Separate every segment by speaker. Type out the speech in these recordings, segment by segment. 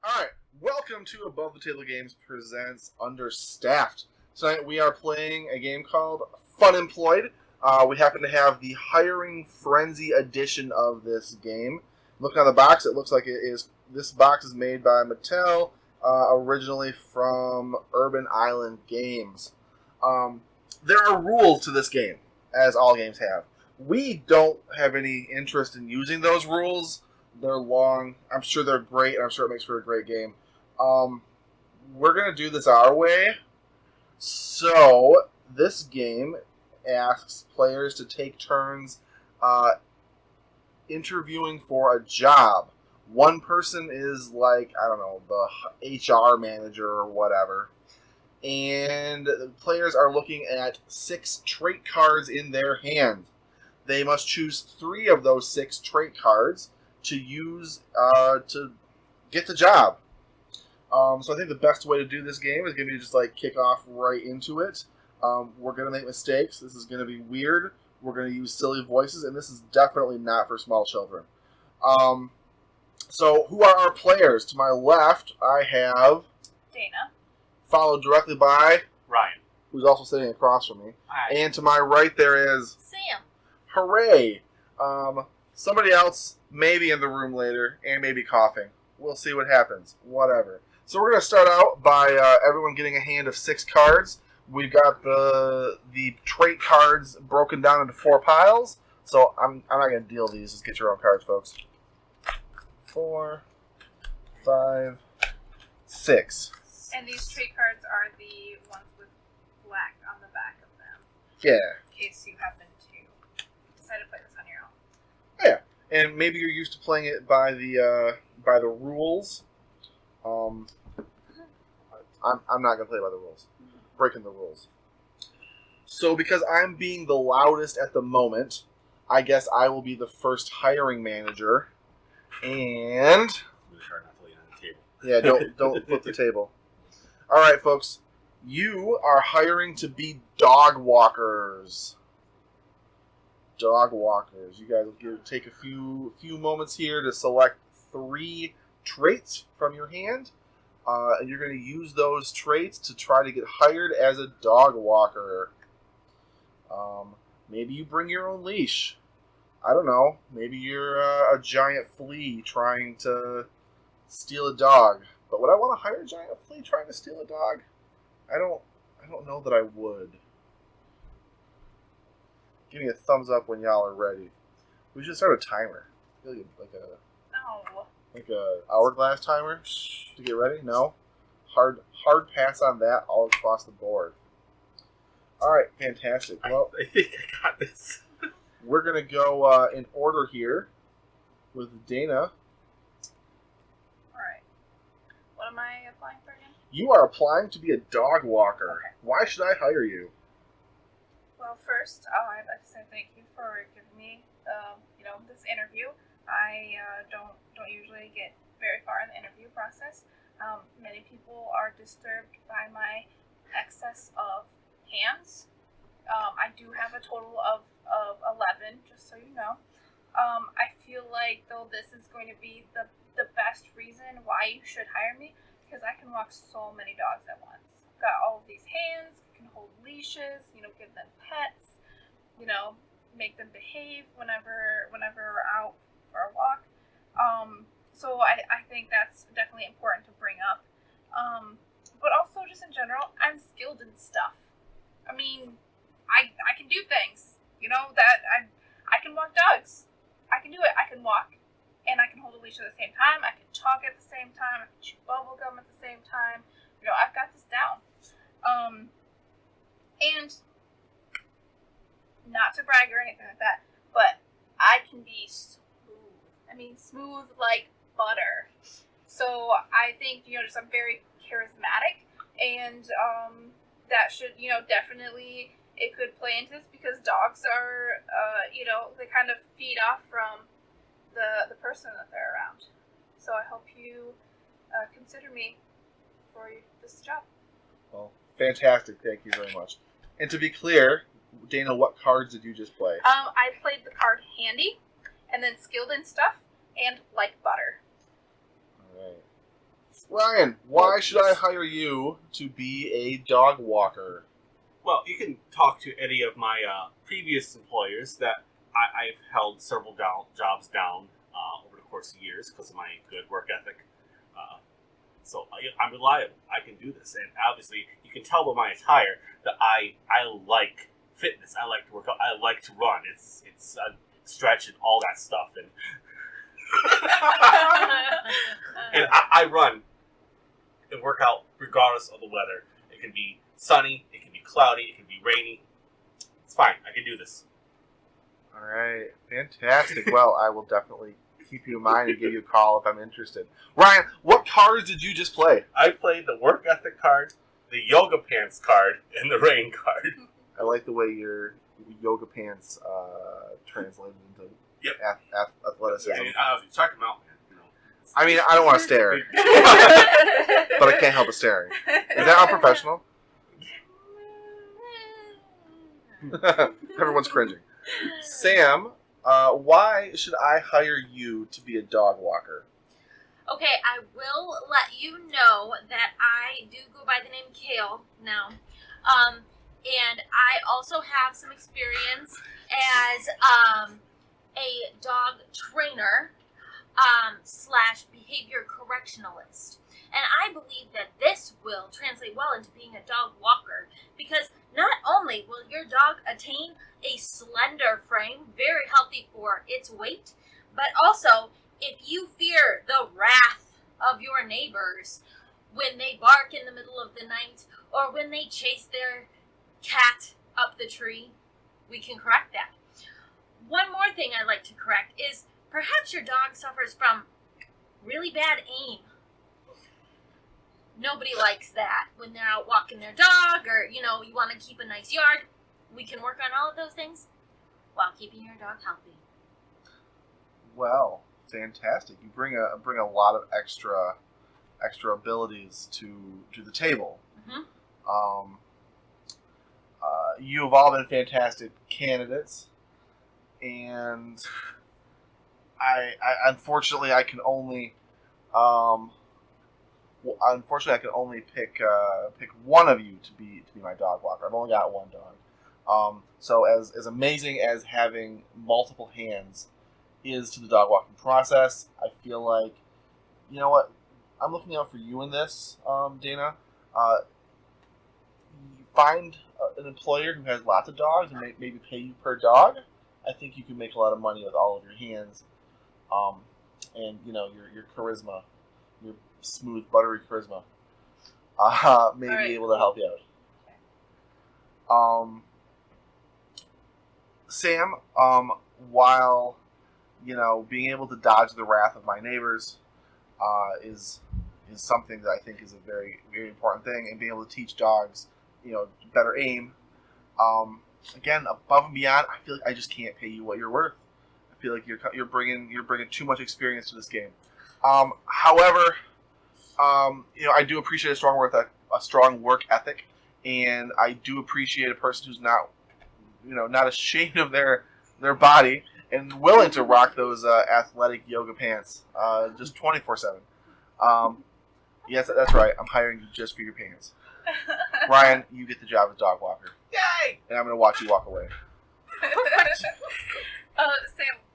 Speaker 1: Alright, welcome to Above the Table Games presents Understaffed. Tonight we are playing a game called Funemployed. We happen to have the Hiring Frenzy edition of this game. Looking on the box, it looks like it is. This box is made by Mattel, originally from Urban Island Games. There are rules to this game, as all games have. We don't have any interest in using those rules. They're long. I'm sure they're great. I'm sure it makes for a great game. We're going to do this our way. So, this game asks players to take turns interviewing for a job. One person is like, I don't know, the HR manager or whatever. And the players are looking at 6 trait cards in their hand. They must choose 3 of those 6 trait cards to use to get the job. So I think the best way to do this game is going to be just like kick off right into it. We're going to make mistakes. This is going to be weird. We're going to use silly voices, and this is definitely not for small children. So who are our players? To my left, I have
Speaker 2: Dana,
Speaker 1: followed directly by
Speaker 3: Ryan,
Speaker 1: who's also sitting across from me.
Speaker 3: Hi.
Speaker 1: And to my right there is
Speaker 2: Sam.
Speaker 1: Hooray! Somebody else may be in the room later and may be coughing. We'll see what happens. Whatever. So we're going to start out by everyone getting a hand of 6 cards. We've got the trait cards broken down into 4 piles. So I'm not going to deal these. Just get your own cards, folks. 4, 5, 6.
Speaker 2: And these trait cards are the ones with black on the back of them.
Speaker 1: Yeah.
Speaker 2: In case you happen to decide to play this on your own.
Speaker 1: Yeah. And maybe you're used to playing it by the rules. I'm not going to play by the rules. Breaking the rules. So because I'm being the loudest at the moment, I guess I will be the first hiring manager. And
Speaker 3: I'm gonna try not to lay it on the table.
Speaker 1: yeah, don't flip the table. All right, folks. You are hiring to be dog walkers. Dog walkers. You guys will take a few moments here to select 3 traits from your hand. And you're going to use those traits to try to get hired as a dog walker. Maybe you bring your own leash. I don't know. Maybe you're a giant flea trying to steal a dog. But would I want to hire a giant flea trying to steal a dog? I don't know that I would. Give me a thumbs up when y'all are ready. We should start a timer. Like a hourglass timer to get ready. No, hard pass on that all across the board. All right, fantastic. Well,
Speaker 3: I think I got this.
Speaker 1: we're gonna go in order here with Dana.
Speaker 2: Alright. What am I applying for again?
Speaker 1: You are applying to be a dog walker.
Speaker 2: Okay.
Speaker 1: Why should I hire you?
Speaker 2: Well, first, I'd like to say thank you for giving me, this interview. I don't usually get very far in the interview process. Many people are disturbed by my excess of hands. I do have a total of 11, just so you know. I feel like, though, this is going to be the best reason why you should hire me, because I can walk so many dogs at once. Got all of these hands, can hold leashes, give them pets, make them behave whenever we're out for a walk. So I think that's definitely important to bring up. But also, just in general, I'm skilled in stuff. I mean, I can do things. That I can walk dogs. I can do it. I can walk, and I can hold a leash at the same time. I can talk at the same time. I can chew bubble gum at the same time. I've got this down. And not to brag or anything like that, but I can be smooth. I mean, smooth like butter. So I think, just I'm very charismatic, and that should, definitely, it could play into this, because dogs are, they kind of feed off from the person that they're around. So I hope you consider me for this job.
Speaker 1: Well, fantastic. Thank you very much. And to be clear, Dana, what cards did you just play?
Speaker 2: I played the card Handy, and then Skilled in Stuff, and Like Butter.
Speaker 1: All right. Ryan, why should I hire you to be a dog walker?
Speaker 3: Well, you can talk to any of my previous employers that I've held several jobs down over the course of years because of my good work ethic. So I'm reliable. I can do this, and obviously you can tell by my attire that I like fitness. I like to work out. I like to run. It's stretch and all that stuff, and and I run and work out regardless of the weather. It can be sunny, it can be cloudy, it can be rainy. It's fine. I can do this.
Speaker 1: All right, fantastic. Well, I will definitely keep you in mind and give you a call if I'm interested. Ryan, what cards did you just play?
Speaker 3: I played the work ethic card, the yoga pants card, and the rain card.
Speaker 1: I like the way your yoga pants translated into athleticism.
Speaker 3: I mean, check them out, man. You know,
Speaker 1: I mean, I don't want to stare, but I can't help but staring. Is that unprofessional? Everyone's cringing. Sam, why should I hire you to be a dog walker?
Speaker 4: Okay, I will let you know that I do go by the name Kale now. And I also have some experience as a dog trainer / behavior correctionalist. And I believe that this will translate well into being a dog walker because not only will your dog attain a slender frame, very healthy for its weight, but also if you fear the wrath of your neighbors when they bark in the middle of the night or when they chase their cat up the tree, we can correct that. One more thing I'd like to correct is perhaps your dog suffers from really bad aim. Nobody likes that when they're out walking their dog or, you want to keep a nice yard. We can work on all of those things while keeping your dog healthy.
Speaker 1: Well, fantastic. You bring a lot of extra abilities to the table.
Speaker 4: Mm-hmm.
Speaker 1: You have all been fantastic candidates, and I unfortunately I can only pick one of you to be my dog walker. I've only got one dog. So as amazing as having multiple hands is to the dog walking process, I feel like, you know what, I'm looking out for you in this, Dana. You find an employer who has lots of dogs and maybe pay you per dog. I think you can make a lot of money with all of your hands, and your charisma, your smooth, buttery charisma, may
Speaker 2: All right.
Speaker 1: be able to help you out. Sam, while being able to dodge the wrath of my neighbors is something that I think is a very, very important thing, and being able to teach dogs better aim. Again, above and beyond, I feel like I just can't pay you what you're worth. I feel like you're bringing too much experience to this game. However, I do appreciate a strong work ethic, and I do appreciate a person who's not ashamed of their body and willing to rock those athletic yoga pants just 24/7. Yes, that's right. I'm hiring you just for your pants. Ryan, you get the job as dog walker.
Speaker 3: Yay!
Speaker 1: And I'm going to watch you walk away.
Speaker 2: Sam,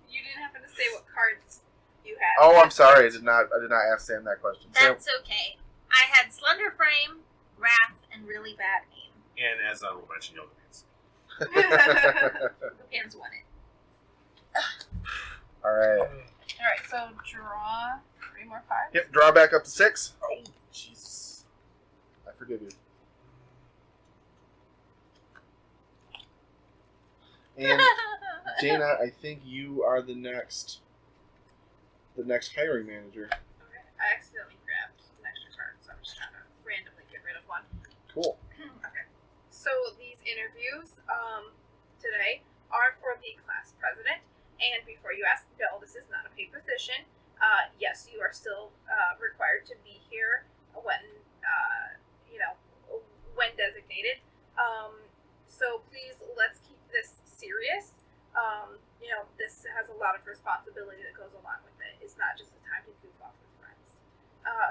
Speaker 2: you didn't happen to say what cards you had.
Speaker 1: Oh, I'm sorry. I did not ask Sam that question.
Speaker 4: That's okay. I had slender frame, wrath, and really bad aim.
Speaker 3: And as a mentioned, yoga pants.
Speaker 4: The pants won it.
Speaker 1: All right.
Speaker 2: Alright, so draw 3 more cards.
Speaker 1: Yep, draw back up to 6.
Speaker 3: Oh, Jesus.
Speaker 1: I forgive you. And Dana, I think you are the next hiring manager.
Speaker 2: Okay, I accidentally grabbed an extra card, so I'm just trying to randomly get rid of one.
Speaker 1: Cool.
Speaker 2: Okay. So these interviews today are for the class president. And before you ask, no, this is not a paid position. Yes, you are still required to be here when designated. So please, let's keep this serious. This has a lot of responsibility that goes along with it. It's not just a time to goof off with friends.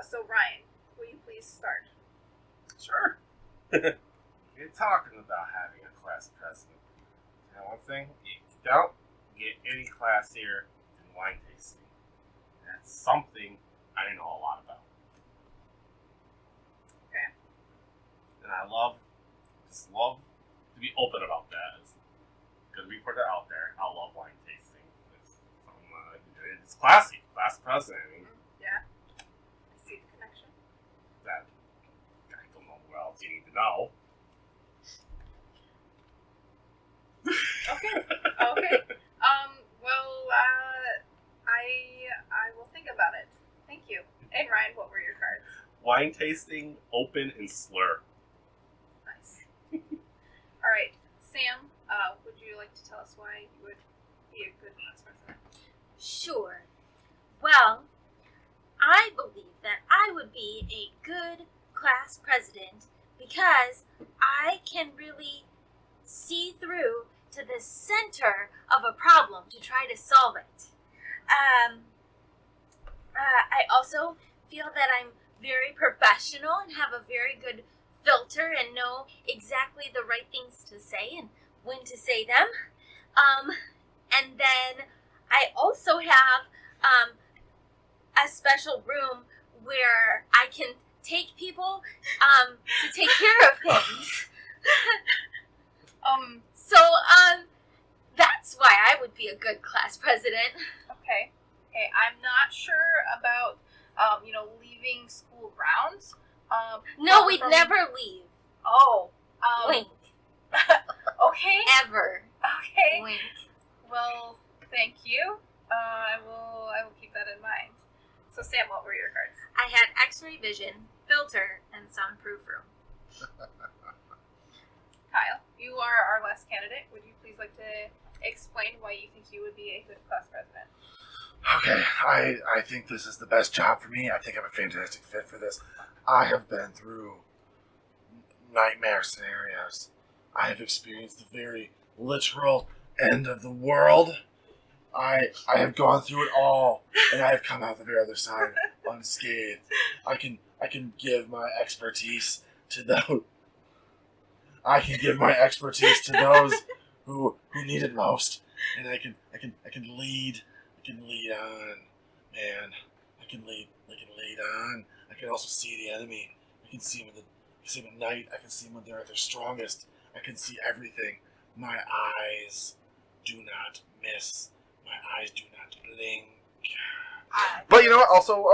Speaker 2: So Ryan, will you please start?
Speaker 3: Sure. You're talking about having a class president. Now, one thing, you don't get any class here in wine tasting. That's something I know a lot about.
Speaker 2: Okay.
Speaker 3: And I love to be open about that. Because we put it out there. I love wine tasting. It's classy. Class president. I mean,
Speaker 2: Yeah. I see the connection.
Speaker 3: that I don't know what else you need to know.
Speaker 2: Okay. Okay. Well, I will think about it. Thank you. And Ryan, what were your cards?
Speaker 3: Wine tasting, open, and slur.
Speaker 2: Nice. All right, Sam. Would you like to tell us why you would be a good class president?
Speaker 4: Sure. Well, I believe that I would be a good class president because I can really see through to the center of a problem to try to solve it. I also feel that I'm very professional and have a very good filter and know exactly the right things to say and when to say them. And then I also have a special room where I can take people to take care of things. So that's why I would be a good class president.
Speaker 2: Okay. Okay. I'm not sure about leaving school grounds.
Speaker 4: No,
Speaker 2: but
Speaker 4: we'd
Speaker 2: from-
Speaker 4: never leave.
Speaker 2: Oh.
Speaker 4: Wink.
Speaker 2: Okay.
Speaker 4: Ever.
Speaker 2: Okay.
Speaker 4: Wink.
Speaker 2: Well, thank you. I will keep that in mind. So Sam, what were your cards?
Speaker 4: I had X-ray vision, filter, and soundproof room.
Speaker 2: Kyle, you are our last candidate. Would you please like to explain why you think you would be a good class president?
Speaker 1: Okay, I think this is the best job for me. I think I'm a fantastic fit for this. I have been through nightmare scenarios. I have experienced the very literal end of the world. I have gone through it all, and I have come out the very other side unscathed. I can give my expertise to those. I can give my expertise to those who need it most, and I can lead. I can lead on, man. I can lead on. I can also see the enemy. I can see them at night. I can see them when they're at their strongest. I can see everything. My eyes do not miss. My eyes do not blink. But you know what? Also,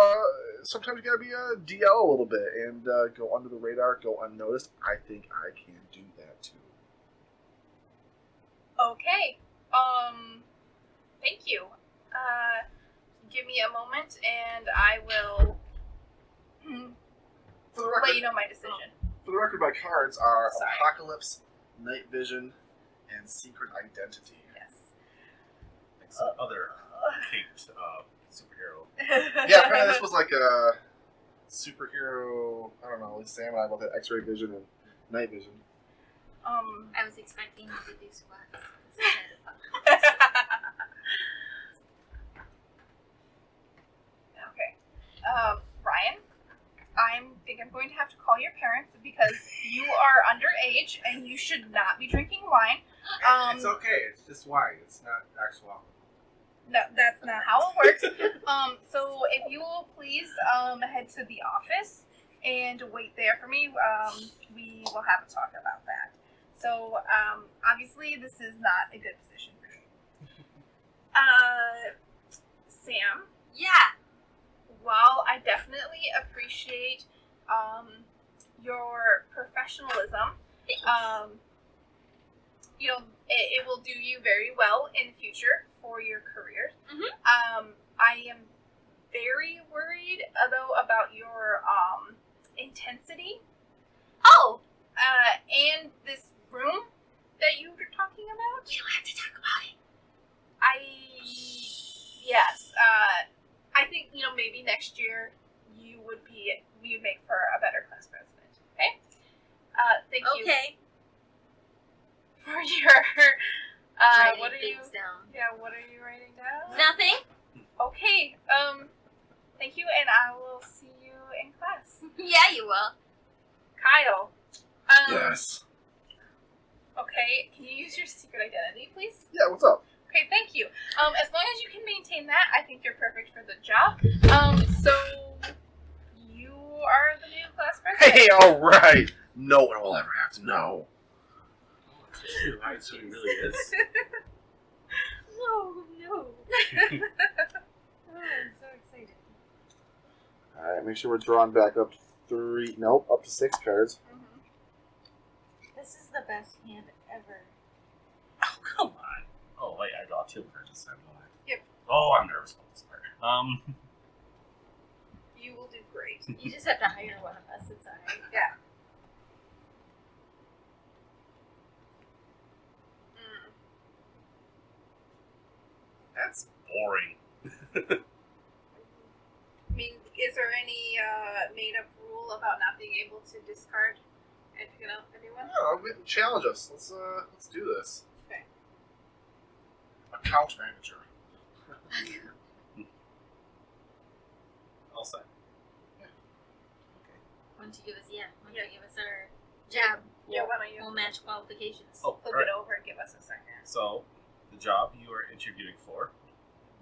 Speaker 1: sometimes you gotta be a DL a little bit and go under the radar, go unnoticed. I think I can do that too.
Speaker 2: Okay. Thank you. Give me a moment, and I will
Speaker 1: For the record,
Speaker 2: let you know my decision.
Speaker 1: For the record, my cards are
Speaker 2: Sorry.
Speaker 1: Apocalypse, Night Vision, and Secret Identity.
Speaker 2: Yes.
Speaker 3: Like some other caped superhero.
Speaker 1: Yeah, apparently this was like a superhero. I don't know. At least Sam and I both had X-ray vision and night vision.
Speaker 4: I was expecting you to do squats.
Speaker 2: Okay. Ryan, I think I'm going to have to call your parents because you are underage and you should not be drinking wine.
Speaker 3: It's okay. It's just wine. It's not actual alcohol.
Speaker 2: No, that's not how it works. So if you will please head to the office and wait there for me, we will have a talk about that. So obviously this is not a good position for you. Sam,
Speaker 4: Yeah.
Speaker 2: while I definitely appreciate your professionalism,
Speaker 4: Thanks.
Speaker 2: it will do you very well in the future for your career.
Speaker 4: Mhm.
Speaker 2: I am very worried, though, about your intensity
Speaker 4: Oh,
Speaker 2: and this room that you were talking about.
Speaker 4: we don't have to talk about it.
Speaker 2: Yes, I think maybe next year you would make for a better class president. Okay. Thank you
Speaker 4: Okay.
Speaker 2: for your.
Speaker 4: Writing
Speaker 2: What are you?
Speaker 4: things down.
Speaker 2: Yeah, what are you writing down?
Speaker 4: Nothing.
Speaker 2: Okay. Thank you, and I will see you in class.
Speaker 4: Yeah, you will.
Speaker 2: Kyle.
Speaker 1: Yes.
Speaker 2: Okay, can you use your secret identity, please?
Speaker 1: Yeah, what's up?
Speaker 2: Okay, thank you. As long as you can maintain that, I think you're perfect for the job. So you are the new class president.
Speaker 1: Hey, alright! No one will ever have to know.
Speaker 3: Right, so he really is.
Speaker 4: No. Oh, I'm so excited.
Speaker 1: Alright, make sure we're drawing back up to up to 6 cards.
Speaker 4: This is the best hand ever.
Speaker 3: Oh, come on. Oh, wait, I draw 2 cards this time, don't I?
Speaker 2: Yep.
Speaker 3: Oh, I'm nervous about this part.
Speaker 2: You will do great.
Speaker 4: You just have to hire one of us. It's alright.
Speaker 2: Yeah.
Speaker 3: That's boring.
Speaker 2: I mean, is there any made-up rule about not being able to discard anyone?
Speaker 1: No, challenge us. Let's do this.
Speaker 2: Okay.
Speaker 1: Account manager.
Speaker 3: All set.
Speaker 4: Why don't you give us, you give us our job.
Speaker 2: Yeah, why don't you
Speaker 4: We'll match qualifications.
Speaker 3: Oh,
Speaker 2: flip
Speaker 3: alright.
Speaker 2: it over and give us a second?
Speaker 3: So, the job you are interviewing for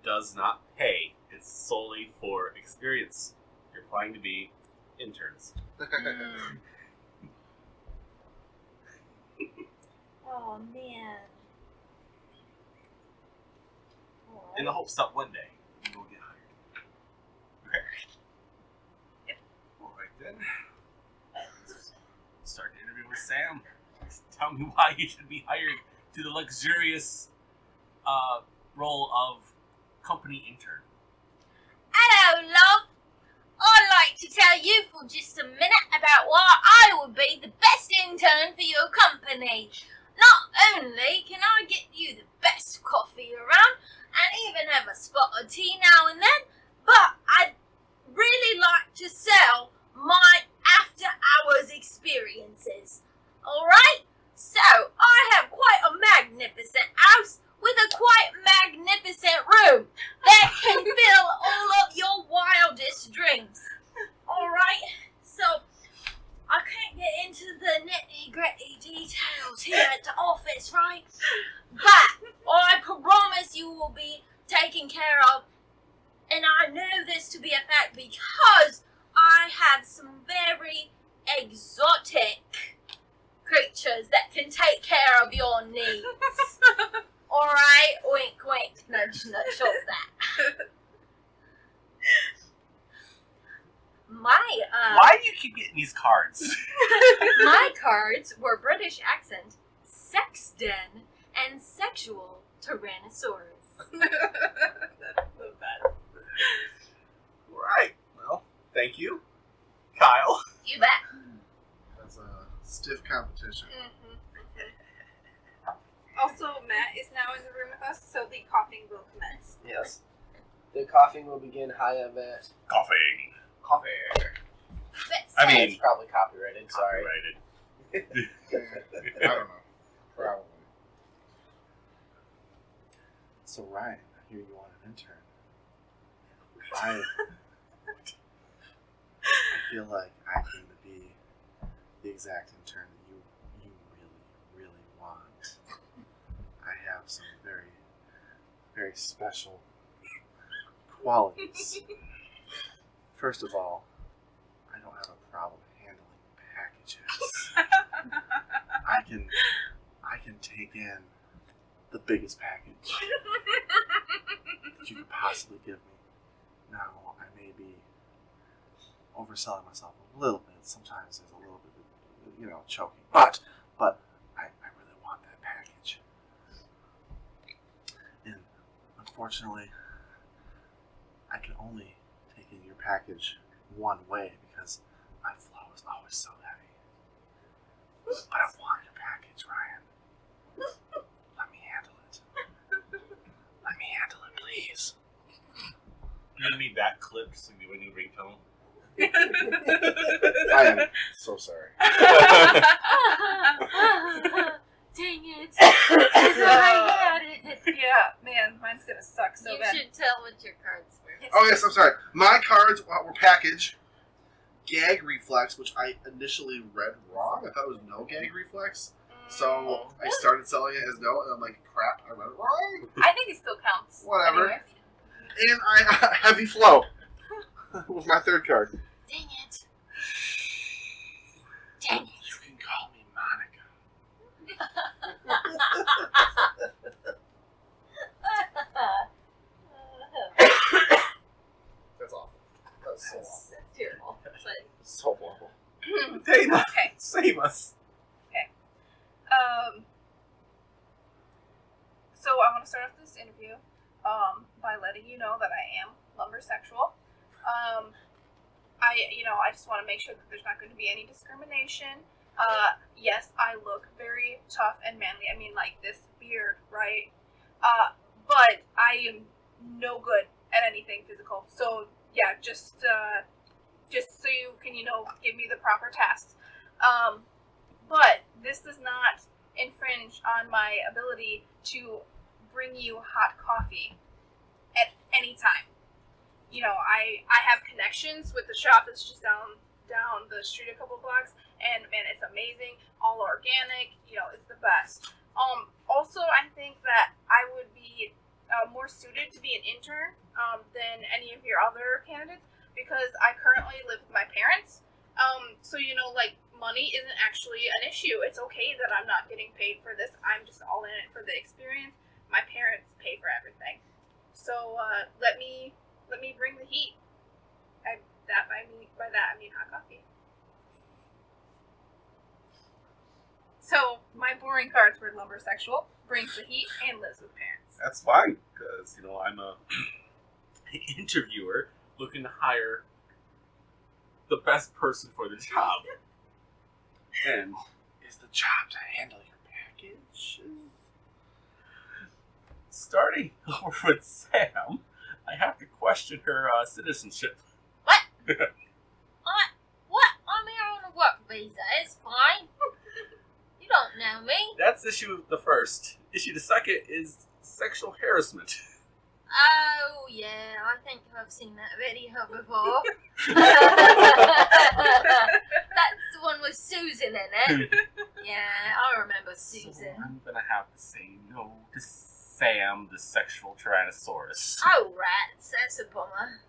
Speaker 3: does not pay. It's solely for experience. You're applying to be interns.
Speaker 4: Oh, man.
Speaker 3: In the hopes that one day you will get hired. Okay.
Speaker 2: Yep.
Speaker 3: Alright then. Start the interview with Sam. Tell me why you should be hired to the luxurious role of company intern.
Speaker 4: Hello, love. I'd like to tell you for just a minute about why I would be the best intern for your company. Not only can I get you the best coffee around and even have a spot of tea now and then, but I'd really like to sell my after-hours experiences. Alright? So, I have quite a magnificent house with a quite magnificent room that can fill all of your wildest dreams. Alright? So, I can't get into the nitty-gritty details here at the office, right? But I promise you will be taken care of, and I know this to be a fact because I have some very exotic creatures that can take care of your needs. Alright? Wink, wink, nudge, nudge, all that.
Speaker 3: Why do you keep getting these cards?
Speaker 4: My cards were British accent, sex den, and sexual tyrannosaurus.
Speaker 2: That's so bad.
Speaker 3: Right. Well, thank you, Kyle.
Speaker 4: You bet.
Speaker 1: That's a stiff competition.
Speaker 2: Also, Matt is now in the room with us, so the coughing will commence.
Speaker 5: Yes. The coughing will begin high on that.
Speaker 3: Coughing.
Speaker 5: Coffee.
Speaker 3: I mean,
Speaker 5: It's probably copyrighted, sorry.
Speaker 3: Copyrighted.
Speaker 1: I don't know. Probably. So Ryan, I hear you want an intern. I feel like I came to be the exact intern that you really, really want. I have some very, very special qualities. First of all, I don't have a problem handling packages. I can take in the biggest package that you could possibly give me. Now, I may be overselling myself a little bit. Sometimes there's a little bit of, choking. But I really want that package. And unfortunately, I can only take in your package one way because my flow is always so heavy. But I want your package, Ryan. Let me handle it. Let me handle it, please.
Speaker 3: You're gonna need that clip so you when you ringtone.
Speaker 1: I am so sorry.
Speaker 4: Dang it. I had it.
Speaker 2: Yeah, man, mine's gonna suck so
Speaker 4: You
Speaker 2: bad.
Speaker 4: should tell what your cards were.
Speaker 1: Oh yes, I'm sorry. My cards were package. gag reflex, which I initially read wrong. I thought it was no gag reflex. So I started selling it as no, and I'm like, crap, I read it wrong.
Speaker 2: I think it still counts.
Speaker 1: Whatever.
Speaker 2: Anyway.
Speaker 1: And I heavy flow was my third card.
Speaker 4: Dang it. Dang it.
Speaker 1: You can call me Monica. That's awful. That's so awful.
Speaker 4: That's terrible. But
Speaker 1: So horrible.
Speaker 3: Dana,
Speaker 2: Okay.
Speaker 3: save us.
Speaker 2: So I want to start off this interview by letting you know that I am lumbersexual. I just want to make sure that there's not going to be any discrimination. Yes, I look very tough and manly. I mean, like this beard, right? But I am no good at anything physical. So yeah, just so you can give me the proper tasks. But this does not infringe on my ability to bring you hot coffee at any time. I have connections with the shop that's just down the street a couple blocks, and man, it's amazing, all organic. It's the best. Also, I think that I would be more suited to be an intern than any of your other candidates because I currently live with my parents. So money isn't actually an issue. It's okay that I'm not getting paid for this. I'm just all in it for the experience. My parents pay for everything. So let me bring the heat. By that I mean hot coffee. So my boring cards were lumbersexual, brings the heat, and lives with parents.
Speaker 3: That's fine, because I'm a interviewer looking to hire the best person for the job. And
Speaker 1: Is the job to handle your package?
Speaker 3: starting over with Sam, I have to question her citizenship.
Speaker 4: what? What? I'm here on a work visa. It's fine. You don't know me.
Speaker 3: That's issue the first. Issue the second is sexual harassment.
Speaker 4: Oh, yeah. I think I've seen that video before. That's the one with Susan in it. Yeah, I remember
Speaker 3: So
Speaker 4: Susan.
Speaker 3: I'm gonna have to say no to Sam, the sexual tyrannosaurus.
Speaker 4: Oh, rats. That's a bummer.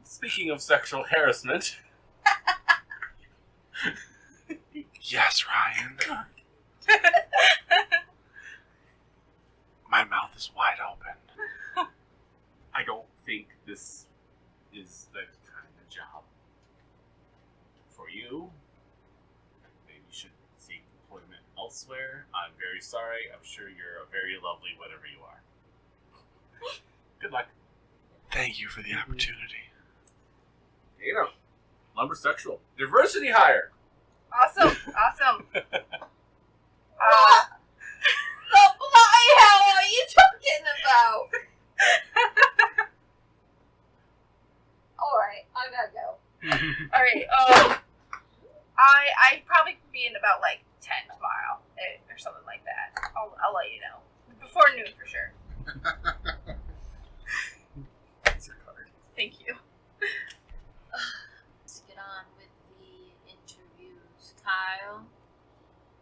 Speaker 3: Speaking of sexual harassment,
Speaker 1: Yes, Ryan. My mouth is wide open.
Speaker 3: I don't think this is the kind of job for you. Maybe you should seek employment elsewhere. I'm very sorry. I'm sure you're very lovely, whatever you are. Good luck.
Speaker 1: Thank you for the opportunity.
Speaker 3: Lumbersexual. Diversity hire.
Speaker 2: Awesome.
Speaker 4: What bloody hell are you talking about? Alright, I gotta go.
Speaker 2: All right. I probably be in about 10 tomorrow or something like that. I'll let you know before noon for sure.
Speaker 3: That's your card.
Speaker 2: Thank you.
Speaker 4: Let's get on with the interviews, Kyle.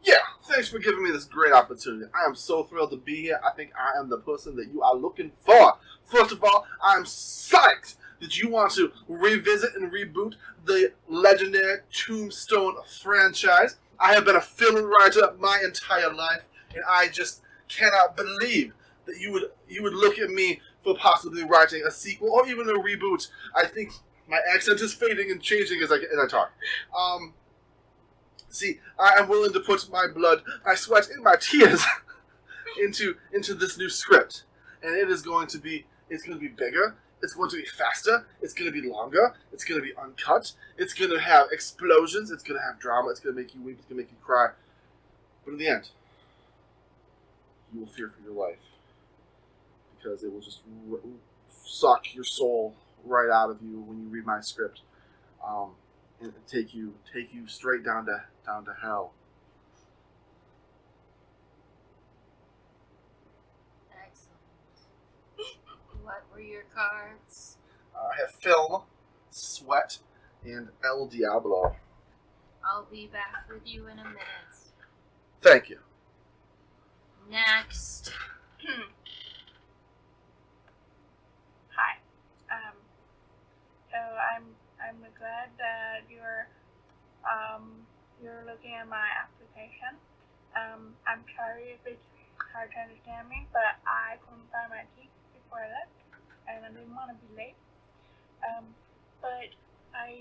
Speaker 1: Yeah, thanks for giving me this great opportunity. I am so thrilled to be here. I think I am the person that you are looking for. First of all, I'm psyched that you want to revisit and reboot the legendary Tombstone franchise. I have been a film writer my entire life, and I just cannot believe that you would look at me for possibly writing a sequel or even a reboot. I think my accent is fading and changing as I talk. See, I am willing to put my blood, my sweat, and my tears into this new script, and it's going to be bigger. It's going to be faster. It's going to be longer. It's going to be uncut. It's going to have explosions. It's going to have drama. It's going to make you weep. It's going to make you cry. But in the end, you will fear for your life because it will just suck your soul right out of you when you read my script, and take you straight down to hell.
Speaker 4: Excellent. What were your cards?
Speaker 1: I have film, sweat, and El Diablo.
Speaker 4: I'll be back with you in a minute.
Speaker 1: Thank you.
Speaker 4: Next.
Speaker 2: Hi. So I'm glad that you're looking at my application. I'm sorry if it's hard to understand me, but I couldn't find my teeth before I left, and I didn't want to be late. But I'll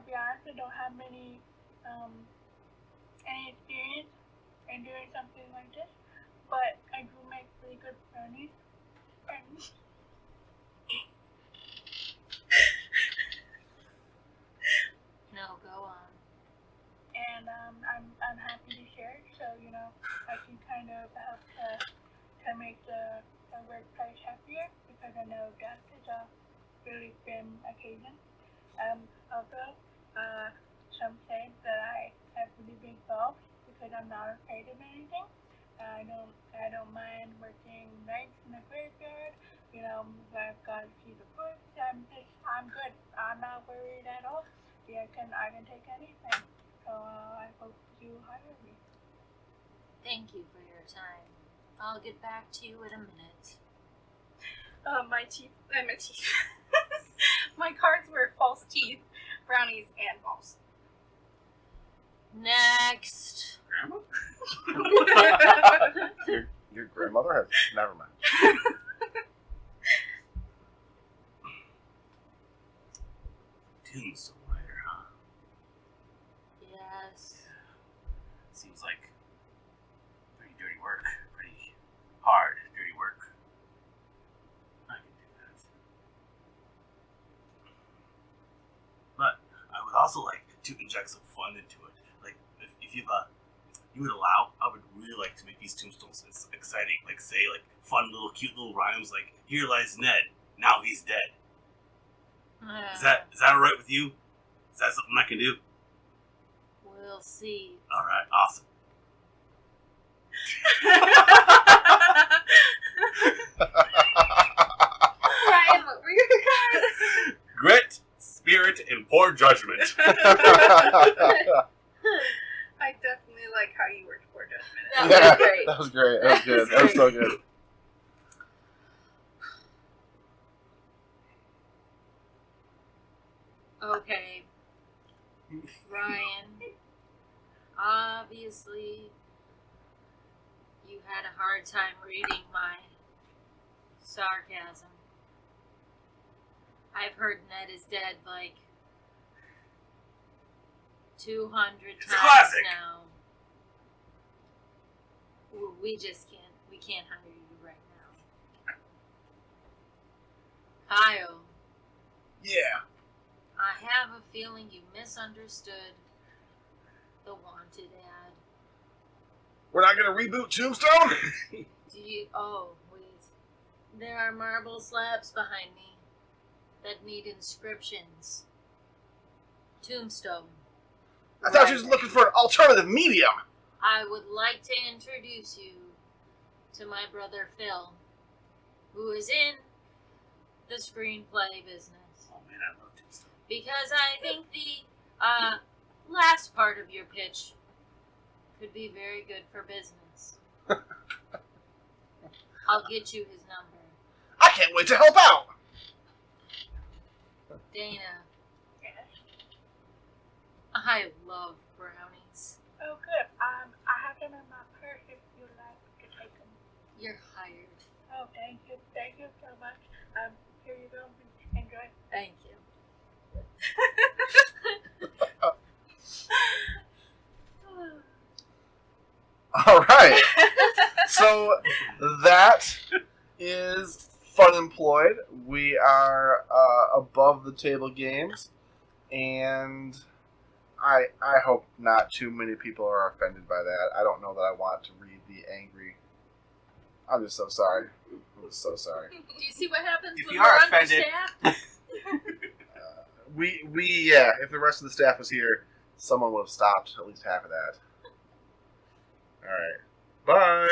Speaker 2: be honest, I don't have any experience in doing something like this, but I do make really good brownies, and
Speaker 4: No, go on.
Speaker 2: I'm happy to share. So I can kind of help to make the workplace happier, because I know death is a really grim occasion. Also, some say that I have really big balls because I'm not afraid of anything. I don't mind working nights in the graveyard. I've got to see the books. I'm good. I'm not worried at all. Yeah, I can take anything. So I hope you hire me.
Speaker 4: Thank you for your time. I'll get back to you in a minute.
Speaker 2: My teeth. My cards were false teeth, brownies, and balls.
Speaker 4: Next.
Speaker 1: Your grandmother has... Never mind.
Speaker 3: Tombstone writer, huh?
Speaker 4: Yes.
Speaker 3: Seems like pretty dirty work. Pretty hard, dirty work. I can do that. But I would also like to inject some fun into it. Like, if you would allow, I would really like to make these tombstones exciting. Like, say, like, fun little, cute little rhymes like, "Here lies Ned, now he's dead." Is that alright with you? Is that something I can do?
Speaker 4: We'll see.
Speaker 3: Alright, awesome.
Speaker 4: Ryan, what were your cards?
Speaker 3: Grit, spirit, and poor judgment.
Speaker 2: I definitely like how you worked for judgment.
Speaker 4: That was
Speaker 1: Yeah,
Speaker 4: great.
Speaker 1: that was great. That was good. That was so good.
Speaker 4: Okay. Ryan, obviously you had a hard time reading my sarcasm. I've heard Ned is dead like 200
Speaker 3: It's
Speaker 4: times
Speaker 3: classic.
Speaker 4: now. We just can't hire you right now. Kyle,
Speaker 1: Yeah.
Speaker 4: I have a feeling you misunderstood the wanted ad.
Speaker 1: We're not going to reboot Tombstone?
Speaker 4: Do you? Oh, wait. There are marble slabs behind me that need inscriptions. Tombstone.
Speaker 1: I thought you was looking for an alternative medium.
Speaker 4: I would like to introduce you to my brother Phil, who is in the screenplay business.
Speaker 3: Oh man, I love Tombstone.
Speaker 4: Because I think the last part of your pitch could be very good for business. I'll get you his number.
Speaker 1: I can't wait to help out.
Speaker 4: Dana,
Speaker 2: Yes.
Speaker 4: I love brownies.
Speaker 2: Oh, good. I have them in my purse if you'd like to take them.
Speaker 4: You're hired.
Speaker 2: Oh, thank you. Thank you so much. Here you go. Enjoy.
Speaker 4: Thank you.
Speaker 1: All right. So that is Funemployed. We are above the table games, and I hope not too many people are offended by that. I don't know that I want to read the angry. I'm just so sorry. I'm just so sorry.
Speaker 4: Do you see what happens
Speaker 3: If
Speaker 4: when
Speaker 3: you
Speaker 4: we're
Speaker 3: are offended-
Speaker 4: understaffed?
Speaker 1: Yeah. If the rest of the staff was here, someone would have stopped at least half of that. All right. Bye.